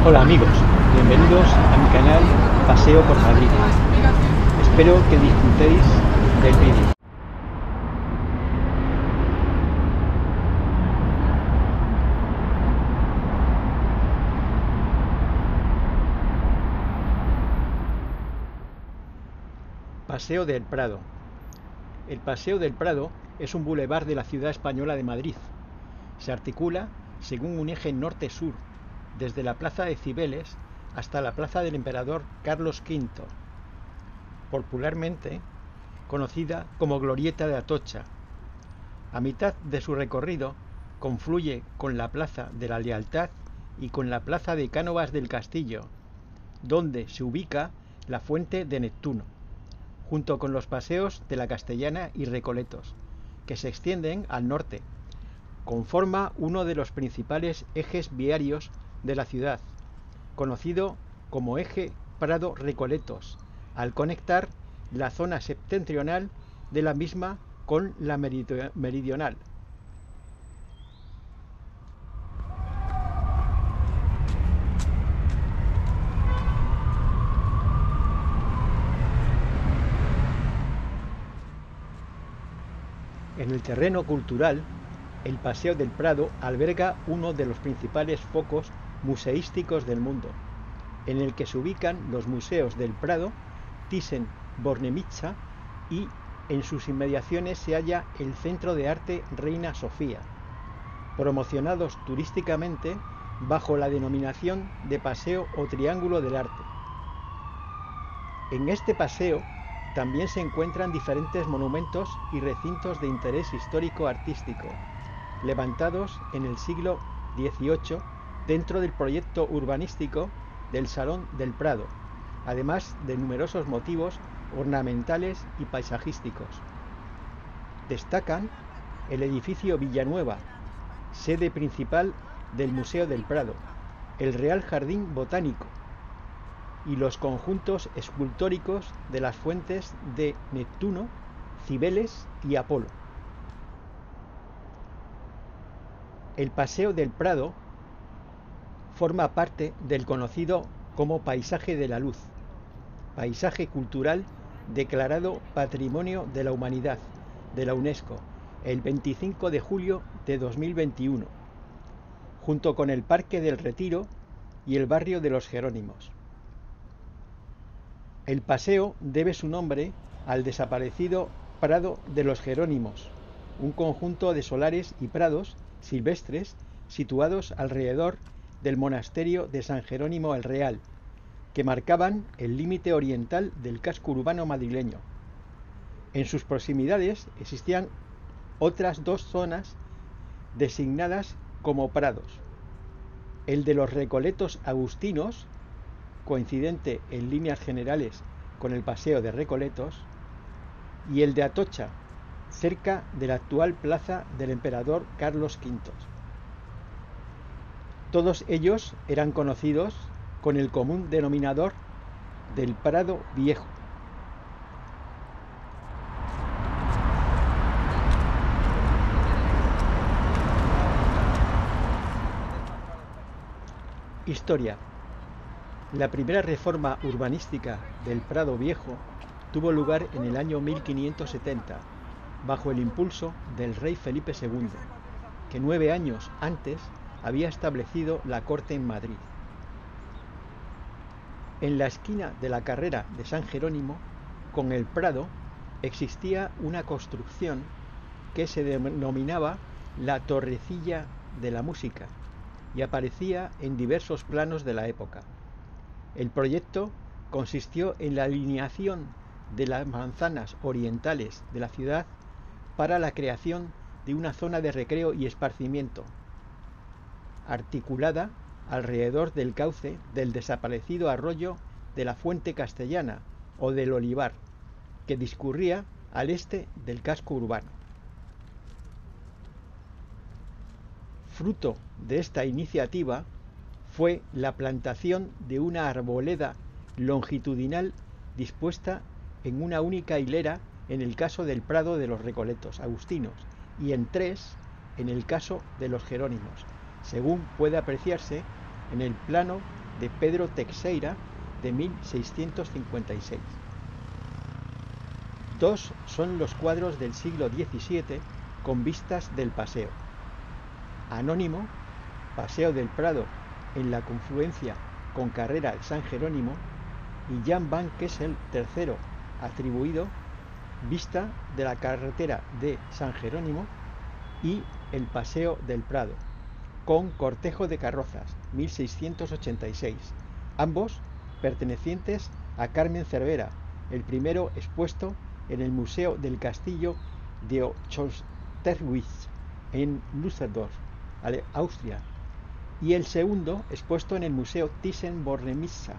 Hola amigos, bienvenidos a mi canal Paseo por Madrid. Espero que disfrutéis del vídeo. Paseo del Prado. El Paseo del Prado es un bulevar de la ciudad española de Madrid. Se articula según un eje norte-sur, desde la Plaza de Cibeles hasta la Plaza del Emperador Carlos V, popularmente conocida como Glorieta de Atocha. A mitad de su recorrido confluye con la Plaza de la Lealtad y con la Plaza de Cánovas del Castillo, donde se ubica la Fuente de Neptuno, junto con los paseos de la Castellana y Recoletos, que se extienden al norte. Conforma uno de los principales ejes viarios de la ciudad, conocido como Eje Prado-Recoletos, al conectar la zona septentrional de la misma con la meridional. En el terreno cultural, el Paseo del Prado alberga uno de los principales focos museísticos del mundo, en el que se ubican los museos del Prado, Thyssen-Bornemisza, y en sus inmediaciones se halla el Centro de Arte Reina Sofía, promocionados turísticamente bajo la denominación de Paseo o Triángulo del Arte. En este paseo también se encuentran diferentes monumentos y recintos de interés histórico-artístico, levantados en el siglo XVIII dentro del proyecto urbanístico del Salón del Prado, además de numerosos motivos ornamentales y paisajísticos. Destacan el edificio Villanueva, sede principal del Museo del Prado, el Real Jardín Botánico y los conjuntos escultóricos de las fuentes de Neptuno, Cibeles y Apolo. El Paseo del Prado forma parte del conocido como Paisaje de la Luz, paisaje cultural declarado Patrimonio de la Humanidad de la UNESCO el 25 de julio de 2021, junto con el Parque del Retiro y el barrio de los Jerónimos. El paseo debe su nombre al desaparecido Prado de los Jerónimos, un conjunto de solares y prados silvestres situados alrededor del monasterio de San Jerónimo el Real, que marcaban el límite oriental del casco urbano madrileño. En sus proximidades existían otras dos zonas designadas como prados: el de los Recoletos Agustinos, coincidente en líneas generales con el Paseo de Recoletos, y el de Atocha, cerca de la actual Plaza del Emperador Carlos V. Todos ellos eran conocidos con el común denominador del Prado Viejo. Historia. La primera reforma urbanística del Prado Viejo tuvo lugar en el año 1570, bajo el impulso del rey Felipe II, que 9 años antes había establecido la corte en Madrid. En la esquina de la carrera de San Jerónimo con el Prado existía una construcción que se denominaba la Torrecilla de la Música y aparecía en diversos planos de la época. El proyecto consistió en la alineación de las manzanas orientales de la ciudad para la creación de una zona de recreo y esparcimiento, articulada alrededor del cauce del desaparecido arroyo de la Fuente Castellana o del Olivar, que discurría al este del casco urbano. Fruto de esta iniciativa fue la plantación de una arboleda longitudinal dispuesta en una única hilera en el caso del Prado de los Recoletos Agustinos y en 3 en el caso de los Jerónimos, según puede apreciarse en el plano de Pedro Teixeira de 1656. Dos son los cuadros del siglo XVII con vistas del paseo. Anónimo, Paseo del Prado en la confluencia con Carrera San Jerónimo, y Jan van Kessel III, atribuido, vista de la carretera de San Jerónimo y el Paseo del Prado, con cortejo de carrozas, 1686, ambos pertenecientes a Carmen Cervera, el primero expuesto en el Museo del Castillo de Ochterwitz en Düsseldorf, Austria, y el segundo expuesto en el Museo Thyssen-Bornemisza.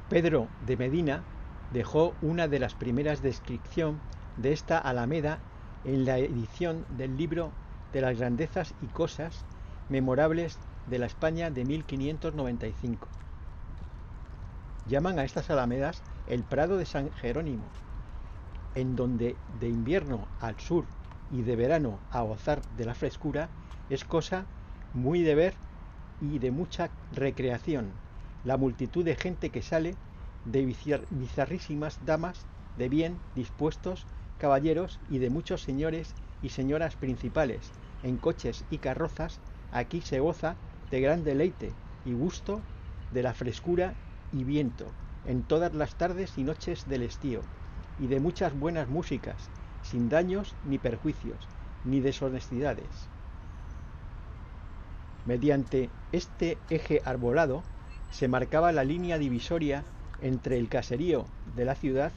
Pedro de Medina dejó una de las primeras descripciones de esta alameda en la edición del libro de las grandezas y cosas memorables de la España de 1595. Llaman a estas alamedas el Prado de San Jerónimo, en donde de invierno al sur y de verano a gozar de la frescura es cosa muy de ver y de mucha recreación, la multitud de gente que sale, de bizarrísimas damas de bien dispuestos, caballeros y de muchos señores y señoras principales, en coches y carrozas. Aquí se goza de gran deleite y gusto de la frescura y viento en todas las tardes y noches del estío, y de muchas buenas músicas, sin daños ni perjuicios, ni deshonestidades. Mediante este eje arbolado se marcaba la línea divisoria entre el caserío de la ciudad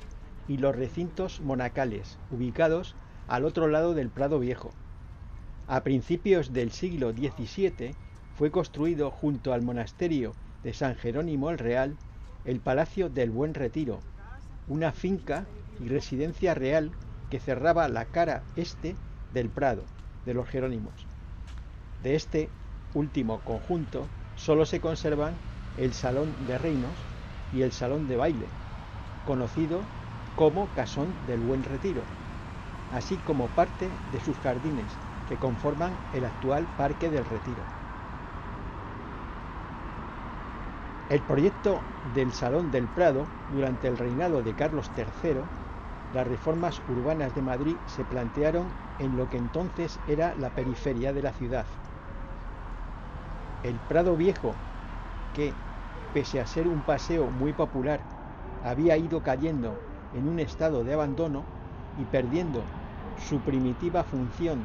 y los recintos monacales, ubicados al otro lado del Prado Viejo. A principios del siglo XVII fue construido junto al monasterio de San Jerónimo el Real el Palacio del Buen Retiro, una finca y residencia real que cerraba la cara este del Prado de los Jerónimos. De este último conjunto solo se conservan el Salón de Reinos y el Salón de Baile, conocido como Casón del Buen Retiro, así como parte de sus jardines que conforman el actual Parque del Retiro. El proyecto del Salón del Prado durante el reinado de Carlos III, las reformas urbanas de Madrid se plantearon en lo que entonces era la periferia de la ciudad. El Prado Viejo, que, pese a ser un paseo muy popular, había ido cayendo en un estado de abandono y perdiendo su primitiva función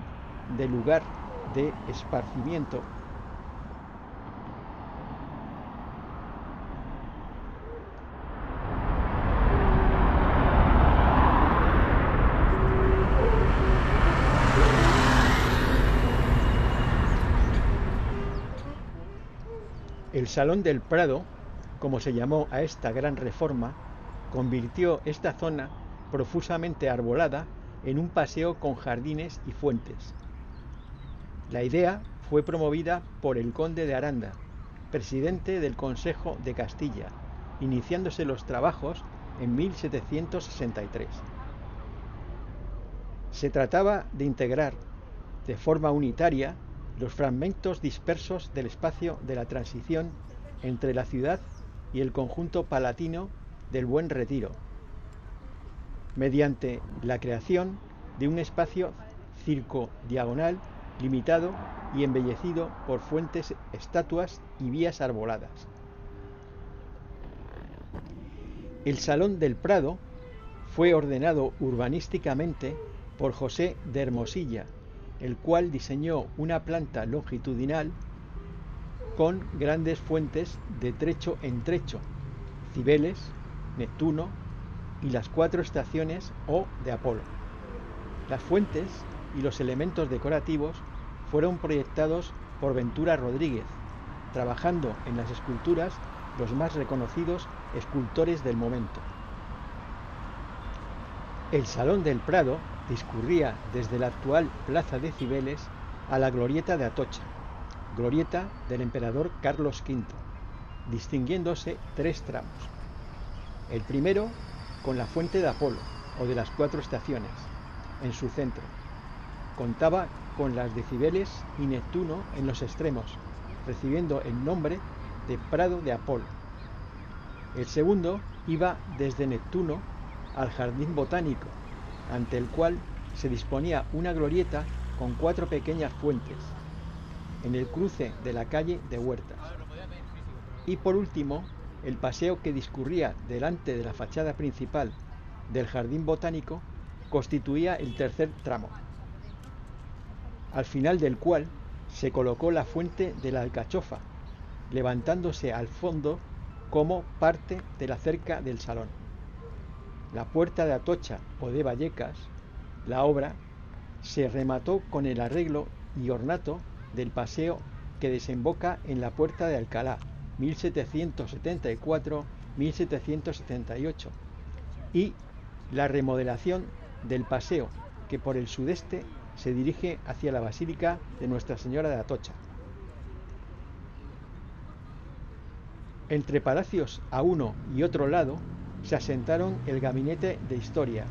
de lugar de esparcimiento, el Salón del Prado, como se llamó a esta gran reforma, convirtió esta zona profusamente arbolada en un paseo con jardines y fuentes. La idea fue promovida por el conde de Aranda, presidente del Consejo de Castilla, iniciándose los trabajos en 1763. Se trataba de integrar de forma unitaria los fragmentos dispersos del espacio de la transición entre la ciudad y el conjunto palatino del Buen Retiro, mediante la creación de un espacio circodiagonal limitado y embellecido por fuentes, estatuas y vías arboladas. El Salón del Prado fue ordenado urbanísticamente por José de Hermosilla, el cual diseñó una planta longitudinal con grandes fuentes de trecho en trecho, Cibeles, Neptuno y las 4 estaciones O de Apolo. Las fuentes y los elementos decorativos fueron proyectados por Ventura Rodríguez, trabajando en las esculturas los más reconocidos escultores del momento. El Salón del Prado discurría desde la actual Plaza de Cibeles a la Glorieta de Atocha, glorieta del emperador Carlos V, distinguiéndose 3 tramos. El primero con la fuente de Apolo, o de las 4 estaciones, en su centro. Contaba con las de Cibeles y Neptuno en los extremos, recibiendo el nombre de Prado de Apolo. El segundo iba desde Neptuno al Jardín Botánico, ante el cual se disponía una glorieta con 4 pequeñas fuentes, en el cruce de la calle de Huertas. Y por último, el paseo que discurría delante de la fachada principal del Jardín Botánico constituía el tercer tramo, al final del cual se colocó la fuente de la Alcachofa, levantándose al fondo como parte de la cerca del salón. La puerta de Atocha o de Vallecas, la obra, se remató con el arreglo y ornato del paseo que desemboca en la puerta de Alcalá, 1774-1778, y la remodelación del paseo que por el sudeste se dirige hacia la Basílica de Nuestra Señora de Atocha. Entre palacios a uno y otro lado se asentaron el Gabinete de Historia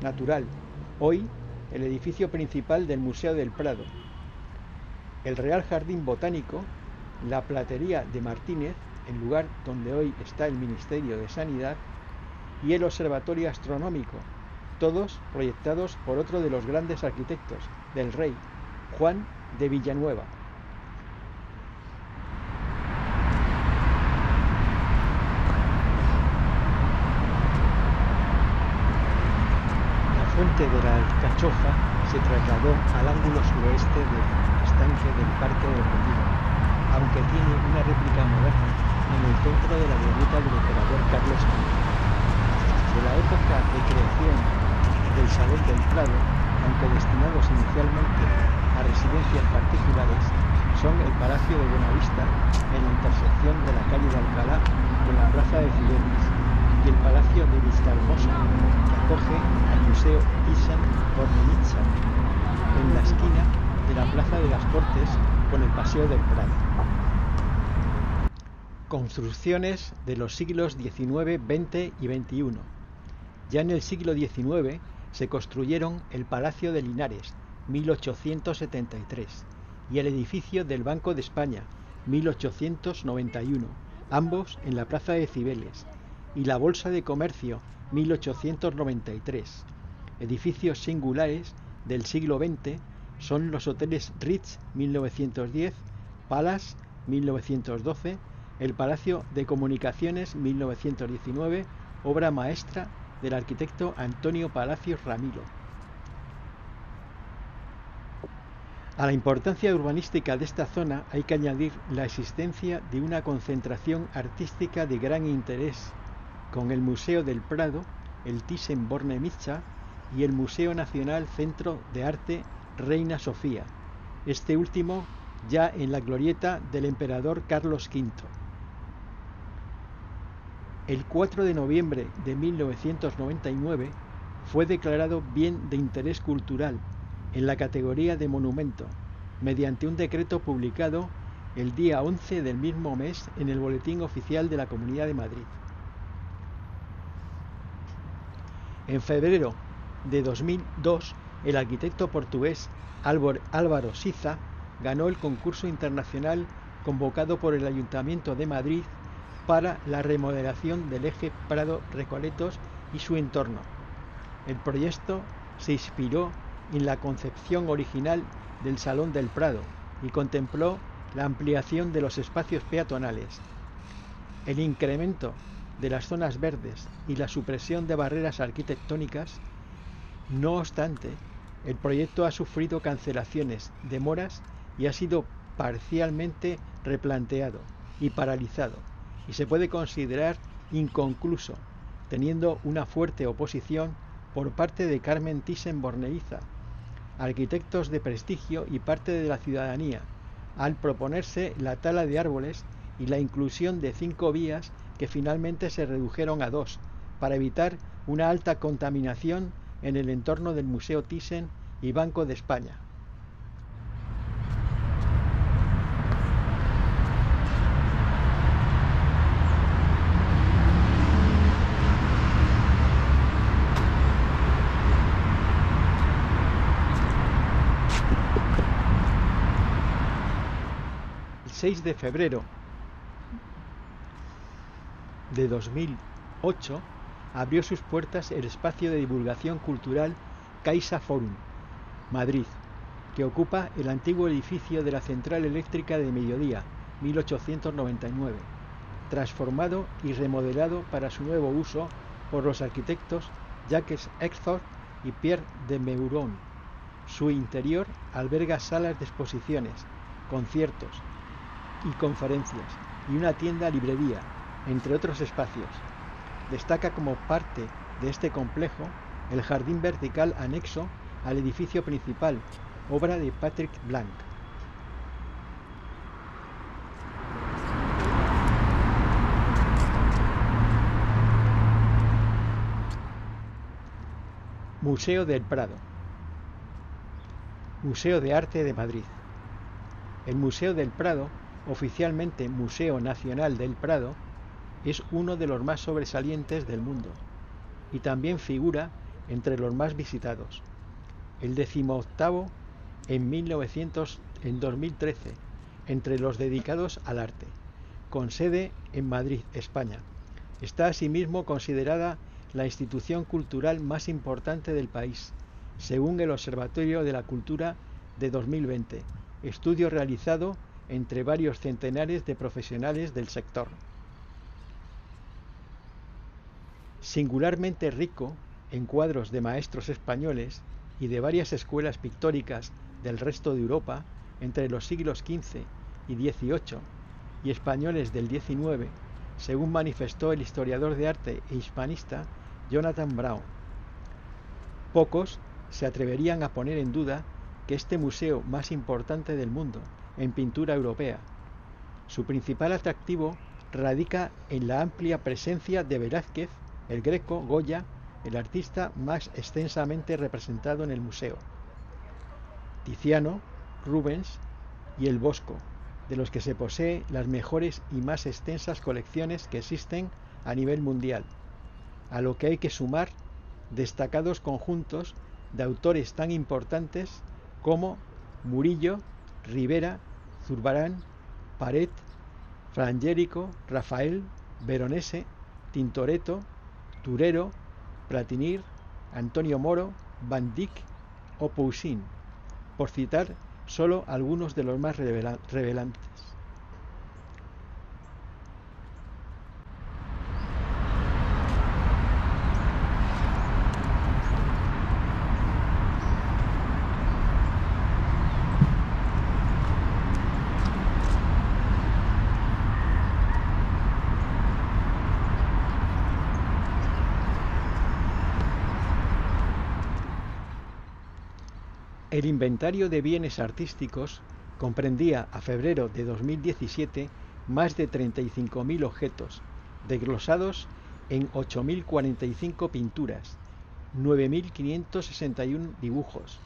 Natural, hoy el edificio principal del Museo del Prado, el Real Jardín Botánico, la Platería de Martínez, el lugar donde hoy está el Ministerio de Sanidad, y el Observatorio Astronómico, todos proyectados por otro de los grandes arquitectos del rey, Juan de Villanueva. La fuente de la Alcachofa se trasladó al ángulo suroeste del estanque del Parque del Retiro, aunque tiene una réplica moderna en el centro de la glorieta del emperador Carlos V. De la época de creación del Salón del Prado, aunque destinados inicialmente a residencias particulares, son el Palacio de Buenavista en la intersección de la calle de Alcalá con la plaza de Cibeles, y el Palacio de Vistahermosa, que acoge al Museo Thyssen-Bornemisza en la esquina de la Plaza de las Cortes con el Paseo del Prado. Construcciones de los siglos XIX, XX y XXI. Ya en el siglo XIX se construyeron el Palacio de Linares, 1873, y el edificio del Banco de España, 1891, ambos en la Plaza de Cibeles, y la Bolsa de Comercio, 1893. Edificios singulares del siglo XX son los hoteles Ritz, 1910, Palace, 1912, el Palacio de Comunicaciones, 1919, obra maestra del arquitecto Antonio Palacios Ramilo. A la importancia urbanística de esta zona hay que añadir la existencia de una concentración artística de gran interés, con el Museo del Prado, el Thyssen-Bornemisza y el Museo Nacional Centro de Arte Reina Sofía, este último ya en la glorieta del emperador Carlos V. El 4 de noviembre de 1999 fue declarado Bien de Interés Cultural en la categoría de monumento, mediante un decreto publicado el día 11 del mismo mes en el Boletín Oficial de la Comunidad de Madrid. En febrero de 2002, el arquitecto portugués Álvaro Siza ganó el concurso internacional convocado por el Ayuntamiento de Madrid para la remodelación del eje Prado-Recoletos y su entorno. El proyecto se inspiró en la concepción original del Salón del Prado y contempló la ampliación de los espacios peatonales, el incremento de las zonas verdes y la supresión de barreras arquitectónicas. No obstante, el proyecto ha sufrido cancelaciones, demoras y ha sido parcialmente replanteado y paralizado, y se puede considerar inconcluso, teniendo una fuerte oposición por parte de Carmen Thyssen-Bornemisza, arquitectos de prestigio y parte de la ciudadanía, al proponerse la tala de árboles y la inclusión de 5 vías que finalmente se redujeron a 2, para evitar una alta contaminación en el entorno del Museo Thyssen y Banco de España. 6 de febrero de 2008 abrió sus puertas el espacio de divulgación cultural Caixa Forum, Madrid, que ocupa el antiguo edificio de la Central Eléctrica de Mediodía, 1899, transformado y remodelado para su nuevo uso por los arquitectos Jacques Herzog y Pierre de Meuron. Su interior alberga salas de exposiciones, conciertos y conferencias y una tienda-librería, entre otros espacios. Destaca como parte de este complejo el jardín vertical anexo al edificio principal, obra de Patrick Blanc. Museo del Prado. Museo de Arte de Madrid. El Museo del Prado, oficialmente Museo Nacional del Prado, es uno de los más sobresalientes del mundo y también figura entre los más visitados. El 18º en 2013, entre los dedicados al arte, con sede en Madrid, España. Está asimismo considerada la institución cultural más importante del país, según el Observatorio de la Cultura de 2020, estudio realizado entre varios centenares de profesionales del sector. Singularmente rico en cuadros de maestros españoles y de varias escuelas pictóricas del resto de Europa entre los siglos XV y XVIII y españoles del XIX, según manifestó el historiador de arte e hispanista Jonathan Brown. Pocos se atreverían a poner en duda que este museo más importante del mundo en pintura europea. Su principal atractivo radica en la amplia presencia de Velázquez, el Greco, Goya, el artista más extensamente representado en el museo, Tiziano, Rubens y el Bosco, de los que se posee las mejores y más extensas colecciones que existen a nivel mundial, a lo que hay que sumar destacados conjuntos de autores tan importantes como Murillo, Rivera, Zurbarán, Paret, Frangélico, Rafael, Veronese, Tintoretto, Turero, Platinir, Antonio Moro, Van Dyck o Poussin, por citar solo algunos de los más revelantes. El inventario de bienes artísticos comprendía a febrero de 2017 más de 35.000 objetos, desglosados en 8.045 pinturas, 9.561 dibujos,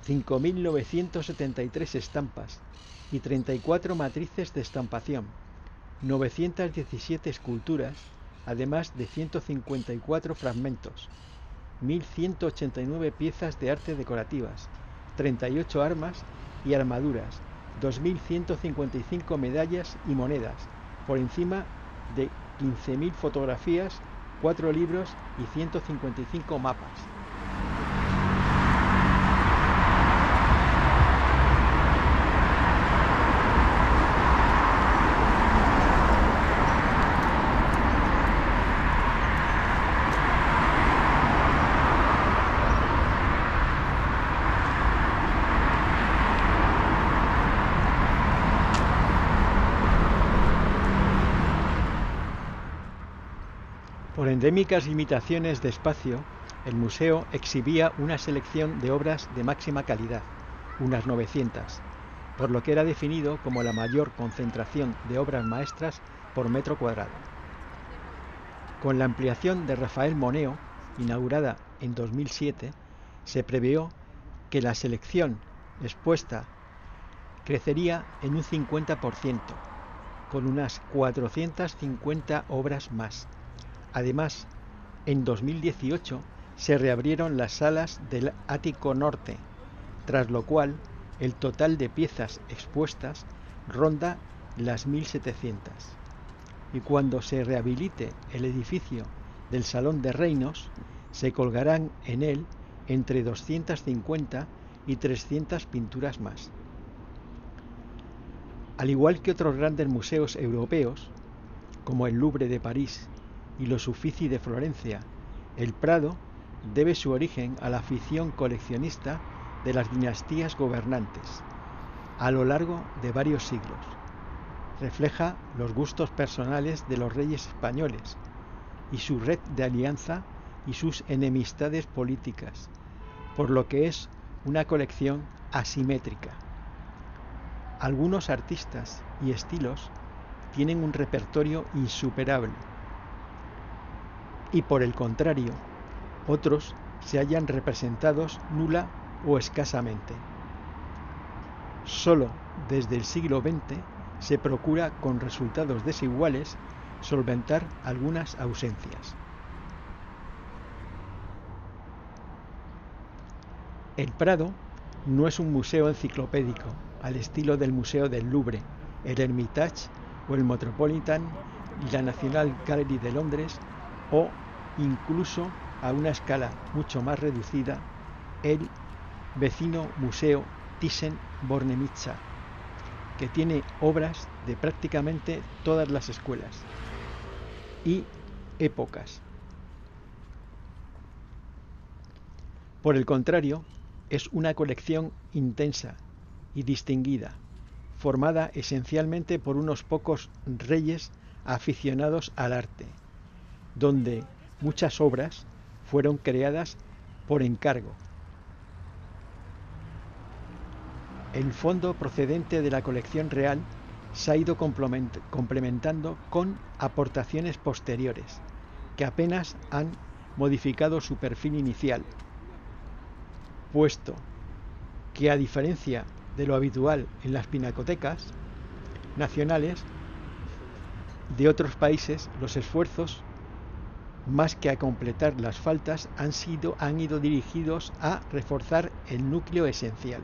5.973 estampas y 34 matrices de estampación, 917 esculturas, además de 154 fragmentos, 1.189 piezas de arte decorativas, 38 armas y armaduras, 2.155 medallas y monedas, por encima de 15.000 fotografías, 4 libros y 155 mapas. Por endémicas limitaciones de espacio, el museo exhibía una selección de obras de máxima calidad, unas 900, por lo que era definido como la mayor concentración de obras maestras por metro cuadrado. Con la ampliación de Rafael Moneo, inaugurada en 2007, se previó que la selección expuesta crecería en un 50%, con unas 450 obras más. Además, en 2018 se reabrieron las salas del Ático Norte, tras lo cual el total de piezas expuestas ronda las 1.700. Y cuando se rehabilite el edificio del Salón de Reinos, se colgarán en él entre 250 y 300 pinturas más. Al igual que otros grandes museos europeos, como el Louvre de París y los Uffizi de Florencia, el Prado debe su origen a la afición coleccionista de las dinastías gobernantes a lo largo de varios siglos. Refleja los gustos personales de los reyes españoles y su red de alianza y sus enemistades políticas, por lo que es una colección asimétrica. Algunos artistas y estilos tienen un repertorio insuperable y, por el contrario, otros se hallan representados nula o escasamente. Solo desde el siglo XX se procura, con resultados desiguales, solventar algunas ausencias. El Prado no es un museo enciclopédico al estilo del Museo del Louvre, el Hermitage o el Metropolitan y la National Gallery de Londres, o incluso a una escala mucho más reducida, el vecino Museo Thyssen-Bornemisza, que tiene obras de prácticamente todas las escuelas y épocas. Por el contrario, es una colección intensa y distinguida, formada esencialmente por unos pocos reyes aficionados al arte, donde muchas obras fueron creadas por encargo. El fondo procedente de la colección real se ha ido complementando con aportaciones posteriores, que apenas han modificado su perfil inicial, puesto que, a diferencia de lo habitual en las pinacotecas nacionales de otros países, los esfuerzos, más que a completar las faltas, han ido dirigidos a reforzar el núcleo esencial.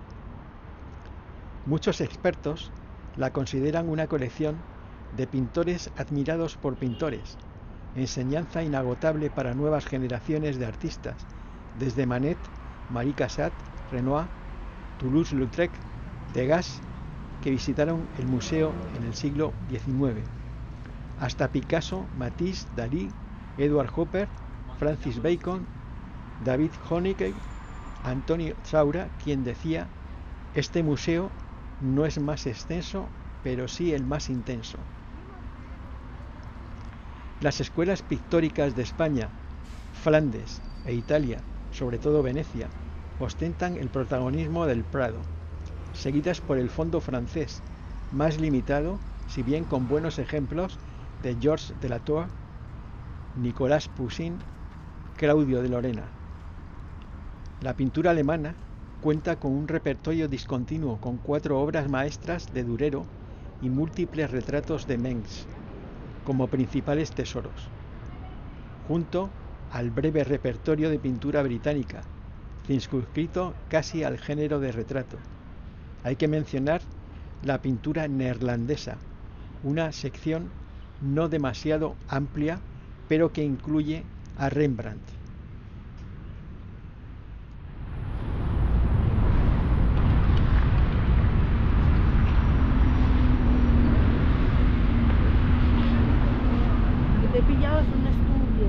Muchos expertos la consideran una colección de pintores admirados por pintores, enseñanza inagotable para nuevas generaciones de artistas, desde Manet, Marie Cassatt, Renoir, Toulouse-Lautrec, Degas, que visitaron el museo en el siglo XIX, hasta Picasso, Matisse, Dalí, Edward Hopper, Francis Bacon, David Hockney, Antonio Saura, quien decía: "Este museo no es más extenso, pero sí el más intenso". Las escuelas pictóricas de España, Flandes e Italia, sobre todo Venecia, ostentan el protagonismo del Prado, seguidas por el fondo francés, más limitado, si bien con buenos ejemplos de Georges Delatour, Nicolas Poussin, Claudio de Lorena. La pintura alemana cuenta con un repertorio discontinuo, con 4 obras maestras de Durero y múltiples retratos de Mengs como principales tesoros, junto al breve repertorio de pintura británica, circunscrito casi al género de retrato. Hay que mencionar la pintura neerlandesa, una sección no demasiado amplia, pero que incluye a Rembrandt. Te pillabas un estudio.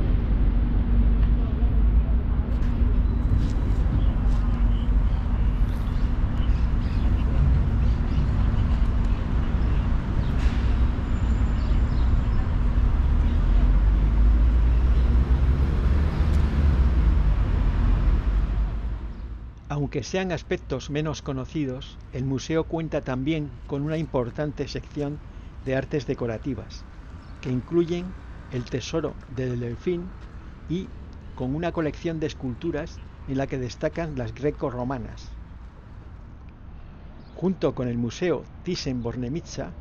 Aunque sean aspectos menos conocidos, el museo cuenta también con una importante sección de artes decorativas, que incluyen el tesoro del Delfín y con una colección de esculturas en la que destacan las greco-romanas. Junto con el Museo Thyssen-Bornemisza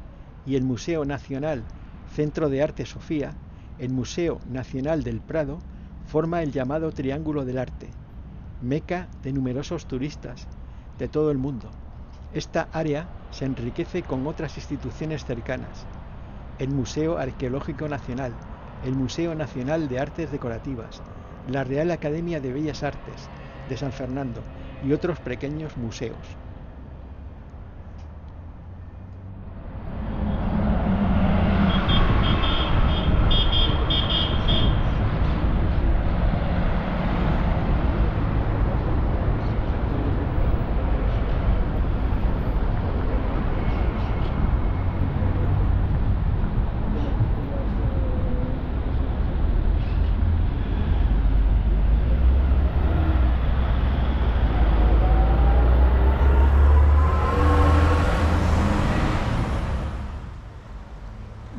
y el Museo Nacional Centro de Arte Sofía, el Museo Nacional del Prado forma el llamado Triángulo del Arte, meca de numerosos turistas de todo el mundo. Esta área se enriquece con otras instituciones cercanas: el Museo Arqueológico Nacional, el Museo Nacional de Artes Decorativas, la Real Academia de Bellas Artes de San Fernando y otros pequeños museos.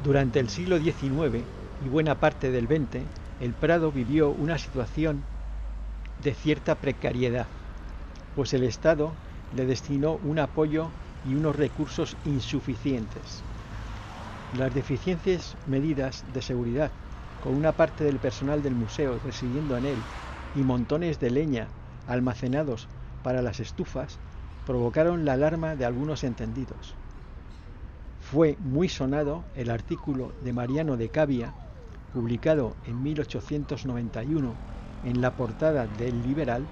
Durante el siglo XIX y buena parte del XX, el Prado vivió una situación de cierta precariedad, pues el Estado le destinó un apoyo y unos recursos insuficientes. Las deficientes medidas de seguridad, con una parte del personal del museo residiendo en él y montones de leña almacenados para las estufas, provocaron la alarma de algunos entendidos. Fue muy sonado el artículo de Mariano de Cavia, publicado en 1891 en la portada del Liberal,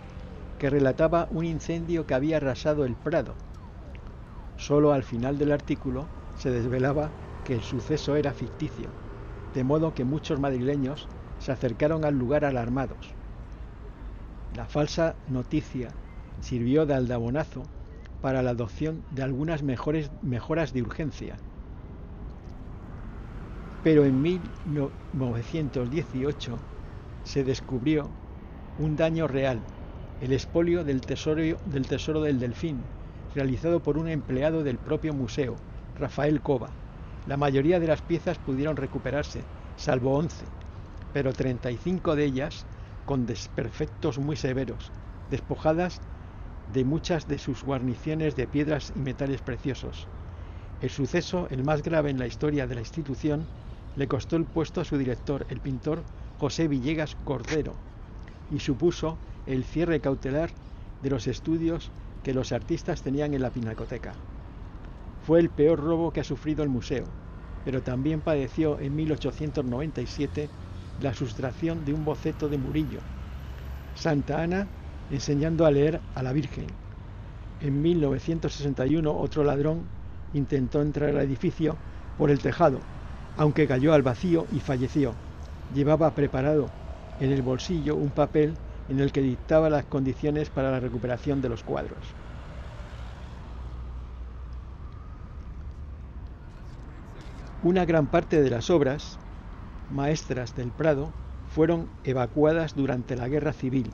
que relataba un incendio que había arrasado el Prado. Solo al final del artículo se desvelaba que el suceso era ficticio, de modo que muchos madrileños se acercaron al lugar alarmados. La falsa noticia sirvió de aldabonazo para la adopción de algunas mejoras de urgencia. Pero en 1918 se descubrió un daño real, el expolio del tesoro del Delfín, realizado por un empleado del propio museo, Rafael Cova. La mayoría de las piezas pudieron recuperarse, salvo 11, pero 35 de ellas con desperfectos muy severos, despojadas de muchas de sus guarniciones de piedras y metales preciosos. El suceso, el más grave en la historia de la institución, le costó el puesto a su director, el pintor José Villegas Cordero, y supuso el cierre cautelar de los estudios que los artistas tenían en la pinacoteca. Fue el peor robo que ha sufrido el museo, pero también padeció en 1897 la sustracción de un boceto de Murillo, Santa Ana enseñando a leer a la Virgen. En 1961 otro ladrón intentó entrar al edificio por el tejado, aunque cayó al vacío y falleció. Llevaba preparado en el bolsillo un papel en el que dictaba las condiciones para la recuperación de los cuadros. Una gran parte de las obras maestras del Prado fueron evacuadas durante la Guerra Civil,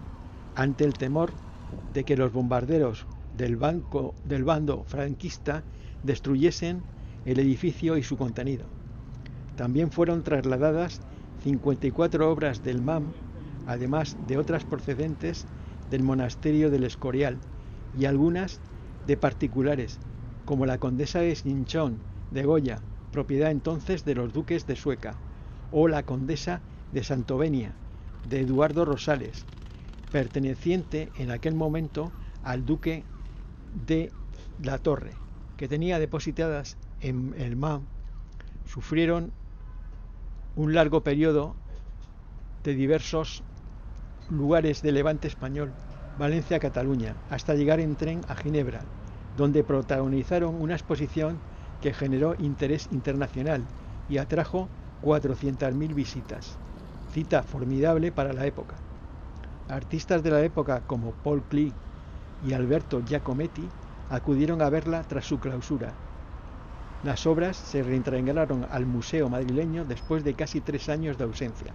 ante el temor de que los bombarderos del bando franquista destruyesen el edificio y su contenido. También fueron trasladadas 54 obras del MAM, además de otras procedentes del monasterio del Escorial y algunas de particulares, como la Condesa de Chinchón de Goya, propiedad entonces de los duques de Sueca, o la Condesa de Santovenia de Eduardo Rosales, perteneciente en aquel momento al duque de la Torre, que tenía depositadas en el MAM. Sufrieron un largo periodo de diversos lugares del Levante español, Valencia, Cataluña, hasta llegar en tren a Ginebra, donde protagonizaron una exposición que generó interés internacional y atrajo 400.000 visitas, cita formidable para la época. Artistas de la época como Paul Klee y Alberto Giacometti acudieron a verla tras su clausura. Las obras se reintegraron al museo madrileño después de casi 3 años de ausencia.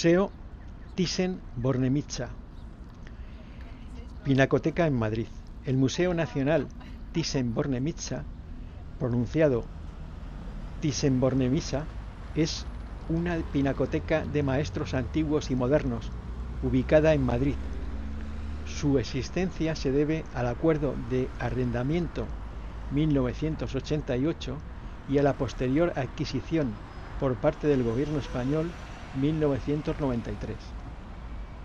Museo Thyssen-Bornemisza. Pinacoteca en Madrid. El Museo Nacional Thyssen-Bornemisza, pronunciado Thyssen-Bornemisza, es una pinacoteca de maestros antiguos y modernos, ubicada en Madrid. Su existencia se debe al Acuerdo de Arrendamiento 1988 y a la posterior adquisición por parte del gobierno español 1993.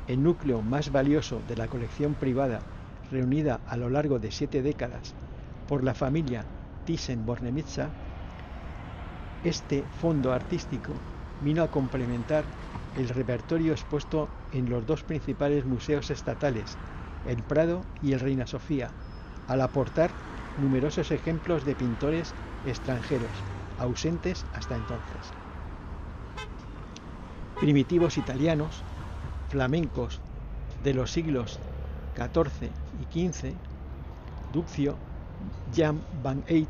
El núcleo más valioso de la colección privada, reunida a lo largo de 7 décadas por la familia Thyssen-Bornemisza, este fondo artístico vino a complementar el repertorio expuesto en los dos principales museos estatales, el Prado y el Reina Sofía, al aportar numerosos ejemplos de pintores extranjeros, ausentes hasta entonces. Primitivos italianos, flamencos de los siglos XIV y XV, Duccio, Jan van Eyck,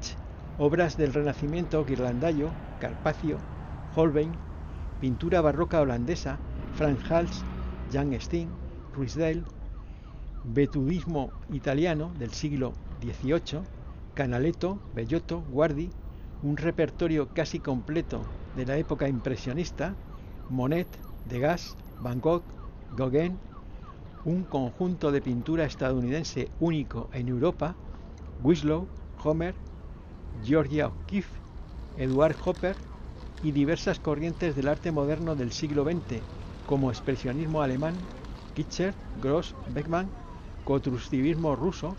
obras del Renacimiento ghirlandaio, Carpaccio, Holbein, pintura barroca holandesa, Frans Hals, Jan Steen, Ruysdael, vetudismo italiano del siglo XVIII, Canaletto, Bellotto, Guardi, un repertorio casi completo de la época impresionista, Monet, Degas, Van Gogh, Gauguin, un conjunto de pintura estadounidense único en Europa, Winslow, Homer, Georgia O'Keeffe, Edward Hopper y diversas corrientes del arte moderno del siglo XX, como expresionismo alemán, Kitcher, Gross, Beckmann, constructivismo ruso,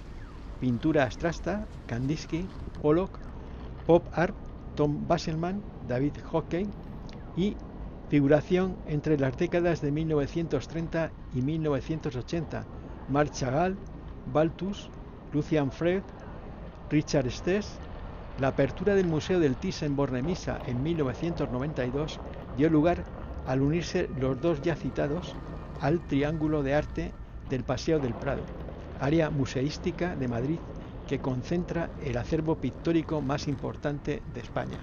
pintura abstracta, Kandinsky, Pollock, pop art, Tom Basselmann, David Hockney y figuración entre las décadas de 1930 y 1980, Marc Chagall, Balthus, Lucian Freud, Richard Stess. La apertura del Museo del Thyssen-Bornemisza en 1992 dio lugar al unirse los dos ya citados al Triángulo de Arte del Paseo del Prado, área museística de Madrid que concentra el acervo pictórico más importante de España.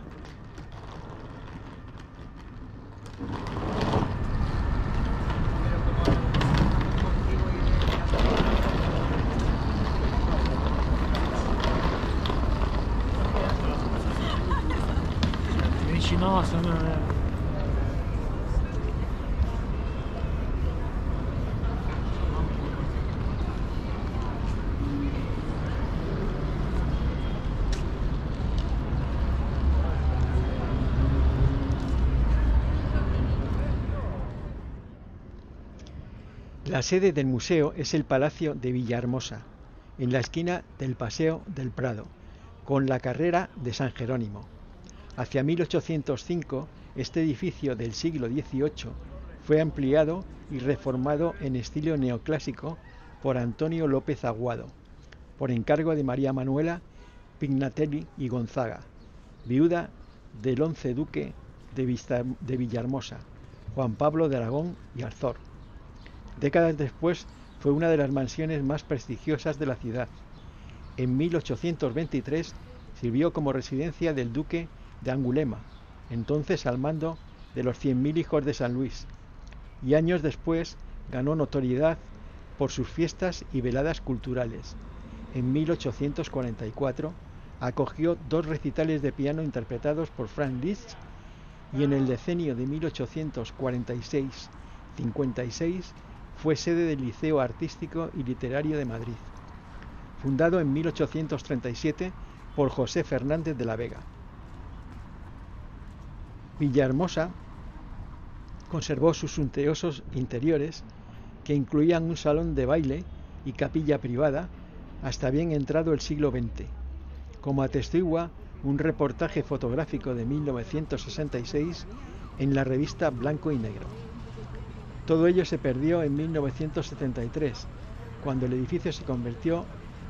La sede del museo es el Palacio de Villahermosa, en la esquina del Paseo del Prado, con la carrera de San Jerónimo. Hacia 1805, este edificio del siglo XVIII fue ampliado y reformado en estilo neoclásico por Antonio López Aguado, por encargo de María Manuela Pignatelli y Gonzaga, viuda del 11 duque de Villahermosa, Juan Pablo de Aragón y Alzor. Décadas después fue una de las mansiones más prestigiosas de la ciudad. En 1823 sirvió como residencia del duque de Angulema, entonces al mando de los 100.000 hijos de San Luis, y años después ganó notoriedad por sus fiestas y veladas culturales. En 1844 acogió 2 recitales de piano interpretados por Franz Liszt, y en el decenio de 1846-56 fue sede del Liceo Artístico y Literario de Madrid, fundado en 1837 por José Fernández de la Vega. Villahermosa conservó sus suntuosos interiores, que incluían un salón de baile y capilla privada, hasta bien entrado el siglo XX, como atestigua un reportaje fotográfico de 1966 en la revista Blanco y Negro. Todo ello se perdió en 1973, cuando el edificio se convirtió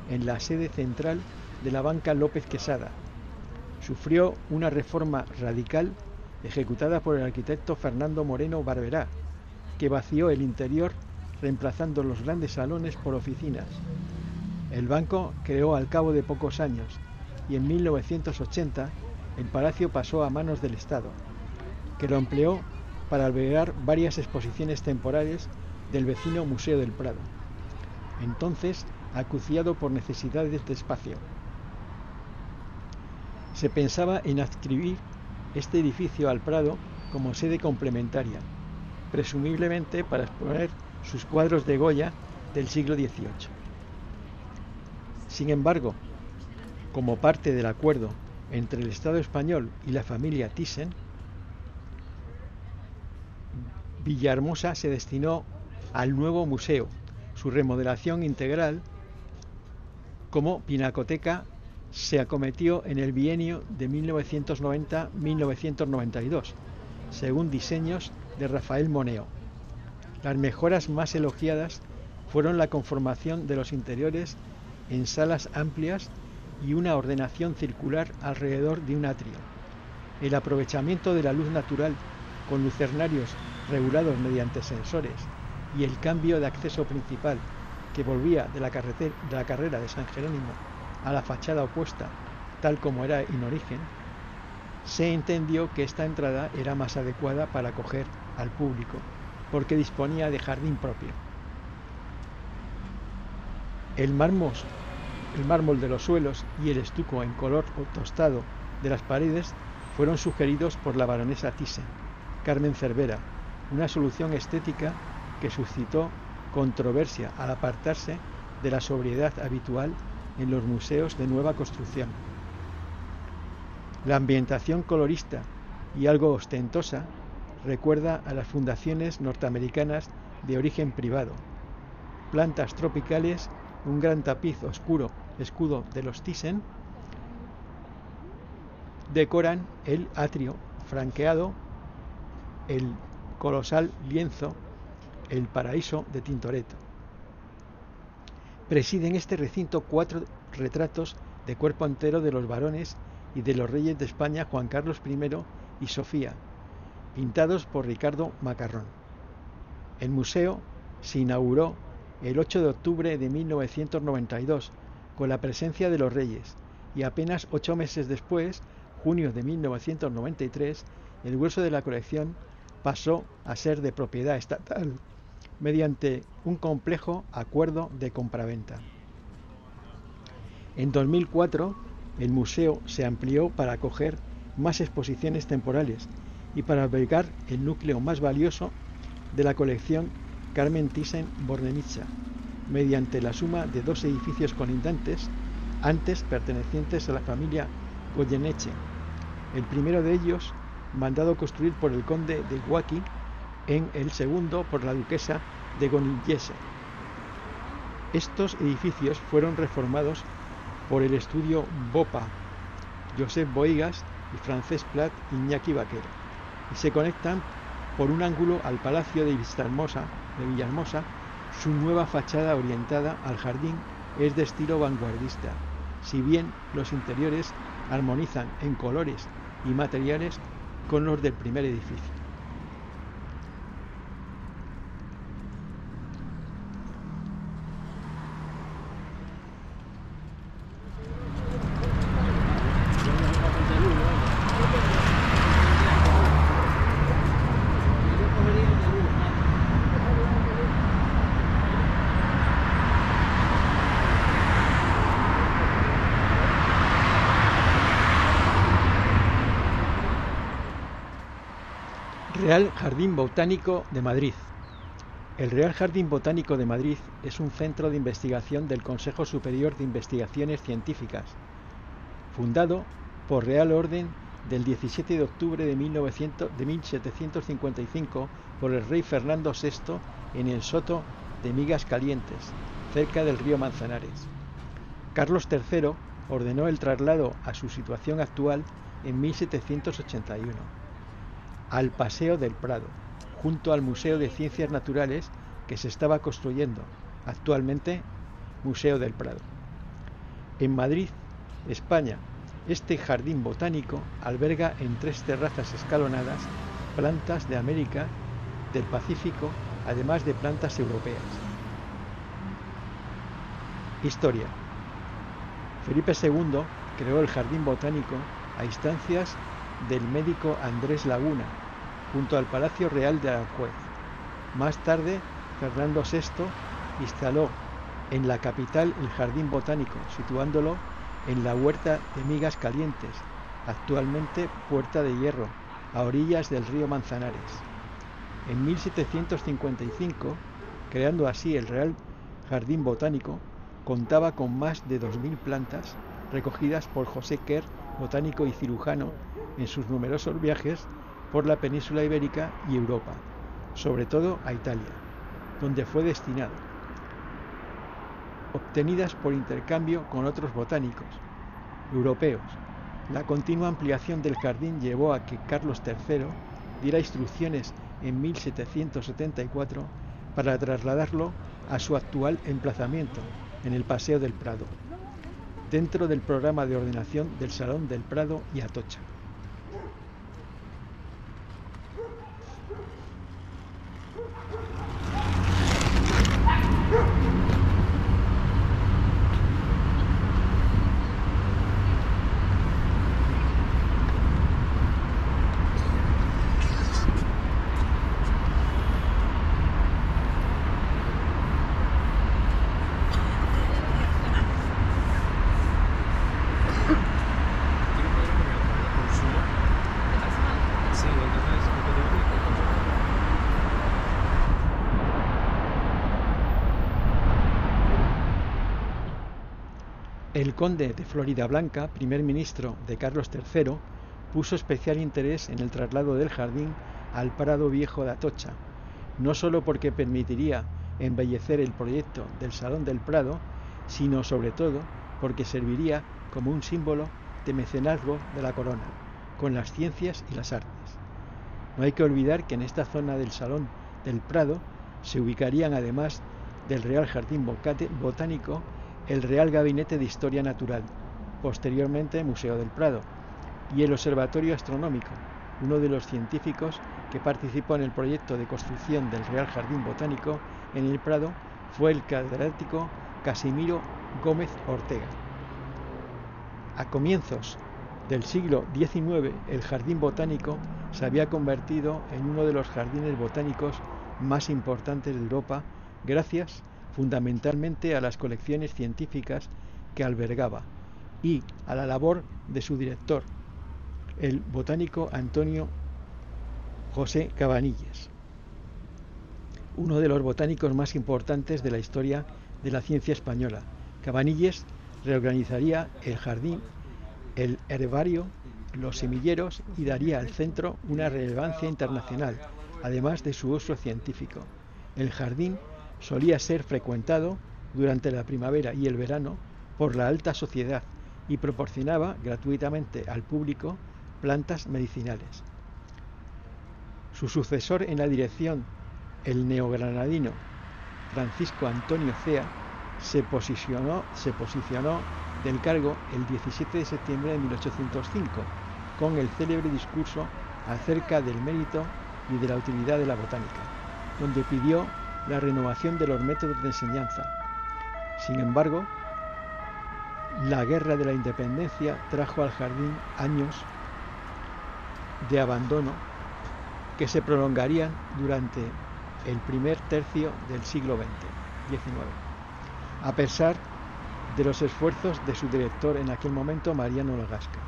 en la sede central de la Banca López Quesada. Sufrió una reforma radical ejecutada por el arquitecto Fernando Moreno Barberá, que vació el interior reemplazando los grandes salones por oficinas. El banco creó al cabo de pocos años y en 1980 el palacio pasó a manos del Estado, que lo empleó para albergar varias exposiciones temporales del vecino Museo del Prado, entonces acuciado por necesidades de espacio. Se pensaba en adscribir este edificio al Prado como sede complementaria, presumiblemente para exponer sus cuadros de Goya del siglo XVIII. Sin embargo, como parte del acuerdo entre el Estado español y la familia Thyssen, Villahermosa se destinó al nuevo museo. Su remodelación integral como pinacoteca se acometió en el bienio de 1990-1992, según diseños de Rafael Moneo. Las mejoras más elogiadas fueron la conformación de los interiores en salas amplias y una ordenación circular alrededor de un atrio, el aprovechamiento de la luz natural con lucernarios regulados mediante sensores y el cambio de acceso principal que volvía de la carrera de San Jerónimo a la fachada opuesta, tal como era en origen, se entendió que esta entrada era más adecuada para acoger al público, porque disponía de jardín propio. El mármol de los suelos y el estuco en color tostado de las paredes fueron sugeridos por la baronesa Thyssen, Carmen Cervera, una solución estética que suscitó controversia al apartarse de la sobriedad habitual en los museos de nueva construcción. La ambientación colorista y algo ostentosa recuerda a las fundaciones norteamericanas de origen privado. Plantas tropicales, un gran tapiz oscuro, escudo de los Thyssen, decoran el atrio franqueado, el colosal lienzo El Paraíso de Tintoretto. Presiden este recinto 4 retratos de cuerpo entero de los varones y de los reyes de España Juan Carlos I y Sofía, pintados por Ricardo Macarrón. El museo se inauguró el 8 de octubre de 1992 con la presencia de los reyes y apenas 8 meses después, junio de 1993, el grueso de la colección pasó a ser de propiedad estatal mediante un complejo acuerdo de compraventa. En 2004, el museo se amplió para acoger más exposiciones temporales y para albergar el núcleo más valioso de la colección Carmen Thyssen-Bornemisza, mediante la suma de 2 edificios colindantes, antes pertenecientes a la familia Goyeneche. El primero de ellos, mandado construir por el conde de Huaki, en el segundo por la duquesa de Gonillese. Estos edificios fueron reformados por el estudio Bopa, Josep Boigas y Francesc Plat Iñaki Vaquero, y se conectan por un ángulo al Palacio de Villahermosa. Su nueva fachada orientada al jardín es de estilo vanguardista, si bien los interiores armonizan en colores y materiales con los del primer edificio. Real Jardín Botánico de Madrid. El Real Jardín Botánico de Madrid es un centro de investigación del Consejo Superior de Investigaciones Científicas, fundado por Real Orden del 17 de octubre de 1755 por el rey Fernando VI en el Soto de Migas Calientes, cerca del río Manzanares. Carlos III ordenó el traslado a su situación actual en 1781. Al Paseo del Prado, junto al Museo de Ciencias Naturales que se estaba construyendo, actualmente Museo del Prado. En Madrid, España, este jardín botánico alberga en 3 terrazas escalonadas plantas de América, del Pacífico, además de plantas europeas. Historia. Felipe II creó el jardín botánico a instancias del médico Andrés Laguna, junto al Palacio Real de Aranjuez. Más tarde, Fernando VI instaló en la capital el Jardín Botánico, situándolo en la Huerta de Migas Calientes, actualmente Puerta de Hierro, a orillas del río Manzanares. En 1755, creando así el Real Jardín Botánico, contaba con más de 2000 plantas recogidas por José Quer, botánico y cirujano, en sus numerosos viajes por la península ibérica y Europa, sobre todo a Italia, donde fue destinado, obtenidas por intercambio con otros botánicos europeos. La continua ampliación del jardín llevó a que Carlos III diera instrucciones en 1774 para trasladarlo a su actual emplazamiento, en el Paseo del Prado, dentro del programa de ordenación del Salón del Prado y Atocha. El conde de Floridablanca, primer ministro de Carlos III, puso especial interés en el traslado del jardín al Prado Viejo de Atocha, no solo porque permitiría embellecer el proyecto del Salón del Prado, sino sobre todo porque serviría como un símbolo de mecenazgo de la corona, con las ciencias y las artes. No hay que olvidar que en esta zona del Salón del Prado se ubicarían, además del Real Jardín Botánico, el Real Gabinete de Historia Natural, posteriormente Museo del Prado, y el Observatorio Astronómico. Uno de los científicos que participó en el proyecto de construcción del Real Jardín Botánico en el Prado fue el catedrático Casimiro Gómez Ortega. A comienzos del siglo XIX, el Jardín Botánico se había convertido en uno de los jardines botánicos más importantes de Europa, gracias fundamentalmente a las colecciones científicas que albergaba y a la labor de su director, el botánico Antonio José Cabanilles, uno de los botánicos más importantes de la historia de la ciencia española. Cabanilles reorganizaría el jardín, el herbario, los semilleros y daría al centro una relevancia internacional, además de su uso científico. El jardín solía ser frecuentado durante la primavera y el verano por la alta sociedad y proporcionaba gratuitamente al público plantas medicinales. Su sucesor en la dirección, el neogranadino Francisco Antonio Cea, se posicionó del cargo el 17 de septiembre de 1805 con el célebre discurso acerca del mérito y de la utilidad de la botánica, donde pidió la renovación de los métodos de enseñanza. Sin embargo, la Guerra de la Independencia trajo al jardín años de abandono que se prolongarían durante el primer tercio del siglo XIX, a pesar de los esfuerzos de su director en aquel momento, Mariano Lagasca.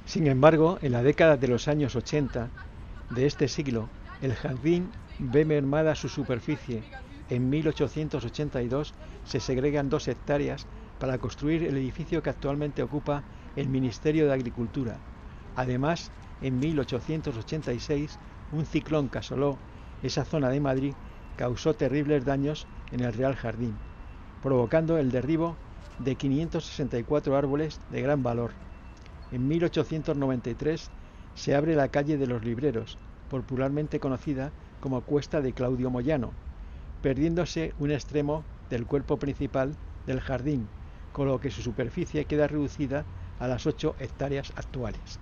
Sin embargo, en la década de los años 80 de este siglo, el jardín ve mermada su superficie. En 1882 se segregan 2 hectáreas para construir el edificio que actualmente ocupa el Ministerio de Agricultura. Además, en 1886, un ciclón que asoló esa zona de Madrid causó terribles daños en el Real Jardín, provocando el derribo de 564 árboles de gran valor, en 1893 se abre la calle de los Libreros, popularmente conocida como Cuesta de Claudio Moyano, perdiéndose un extremo del cuerpo principal del jardín, con lo que su superficie queda reducida a las 8 hectáreas actuales.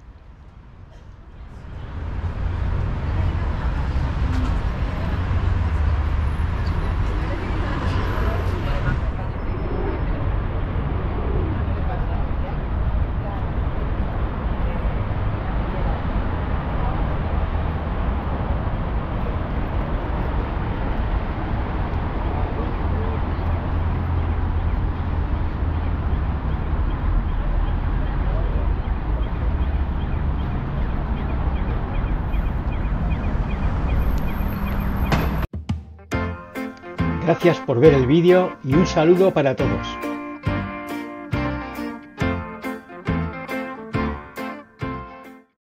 Gracias por ver el vídeo y un saludo para todos.